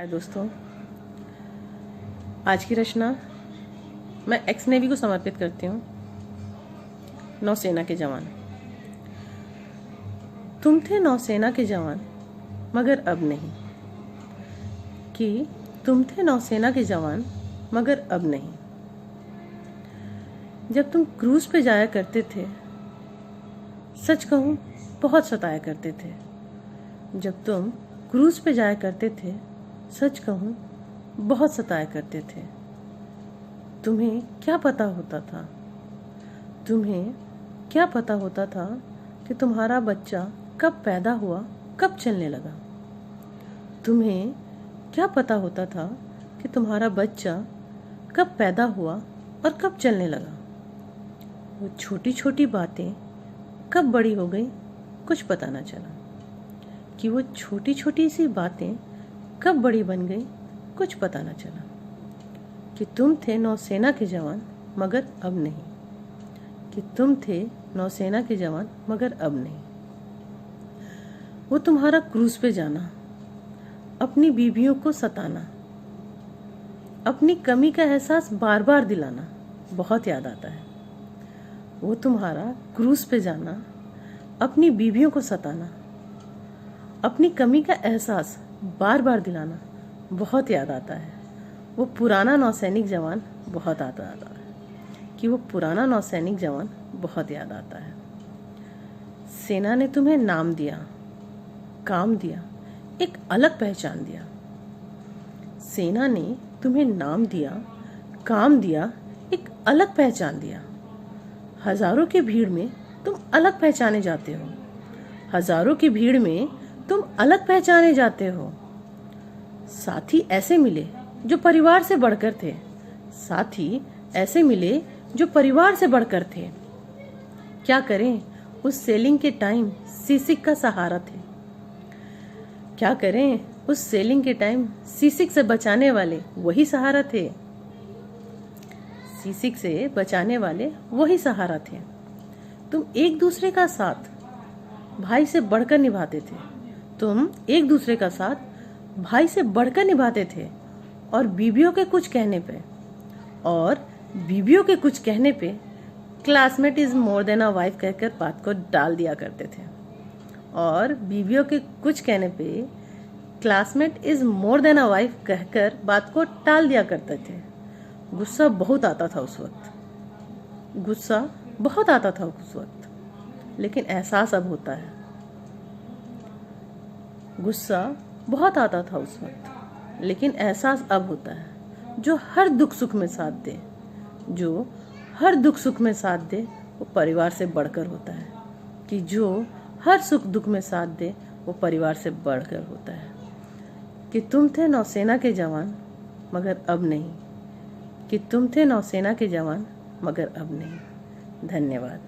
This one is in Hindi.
हाय दोस्तों, आज की रचना मैं एक्स नेवी को समर्पित करती हूँ। नौसेना के जवान। तुम थे नौसेना के जवान मगर अब नहीं, कि तुम थे नौसेना के जवान मगर अब नहीं। जब तुम क्रूज पे जाया करते थे, सच कहूँ बहुत सताया करते थे। जब तुम क्रूज पे जाया करते थे, सच कहूँ बहुत सताया करते थे। तुम्हें क्या पता होता था, तुम्हें क्या पता होता था कि तुम्हारा बच्चा कब पैदा हुआ, कब चलने लगा। तुम्हें क्या पता होता था कि तुम्हारा बच्चा कब पैदा हुआ और कब चलने लगा। वो छोटी छोटी बातें कब बड़ी हो गई, कुछ पता न चला। कि वो छोटी छोटी सी बातें कब बड़ी बन गई, कुछ पता न चला। कि तुम थे नौसेना के जवान मगर अब नहीं, कि तुम थे नौसेना के जवान मगर अब नहीं। वो तुम्हारा क्रूज पे जाना, अपनी बीवियों को सताना, अपनी कमी का एहसास बार बार दिलाना बहुत याद आता है। वो तुम्हारा क्रूज पे जाना, अपनी बीवियों को सताना, अपनी कमी का एहसास बार बार दिलाना बहुत याद आता है। वो पुराना नौसैनिक जवान बहुत याद आता है, कि वो पुराना नौसैनिक जवान बहुत याद आता है। सेना ने तुम्हें नाम दिया, काम दिया, एक अलग पहचान दिया। सेना ने तुम्हें नाम दिया, काम दिया, एक अलग पहचान दिया। हजारों की भीड़ में तुम अलग पहचाने जाते हो, हजारों की भीड़ में तुम अलग पहचाने जाते हो। साथी ऐसे मिले जो परिवार से बढ़कर थे, साथी ऐसे मिले जो परिवार से बढ़कर थे। क्या करें, उस सेलिंग के टाइम सीसिक का सहारा थे। क्या करें, उस सेलिंग के टाइम सीसिक से बचाने वाले वही सहारा थे। सीसिक से बचाने वाले वही सहारा थे। तुम एक दूसरे का साथ भाई से बढ़कर निभाते थे। तुम एक दूसरे का साथ भाई से बढ़कर निभाते थे। और बीवियों के कुछ कहने पे classmate is more than a wife कहकर बात को डाल दिया करते थे। और बीवियों के कुछ कहने पे classmate is more than a wife कहकर बात को टाल दिया करते थे। गुस्सा बहुत आता था उस वक्त, गुस्सा बहुत आता था उस वक्त, लेकिन एहसास अब होता है। गुस्सा बहुत आता था उस वक्त, लेकिन एहसास अब होता है। जो हर दुख सुख में साथ दे, जो हर दुख सुख में साथ दे, वो परिवार से बढ़कर होता है। कि जो हर सुख दुख में साथ दे, वो परिवार से बढ़कर होता है। कि तुम थे नौसेना के जवान मगर अब नहीं, कि तुम थे नौसेना के जवान मगर अब नहीं। धन्यवाद।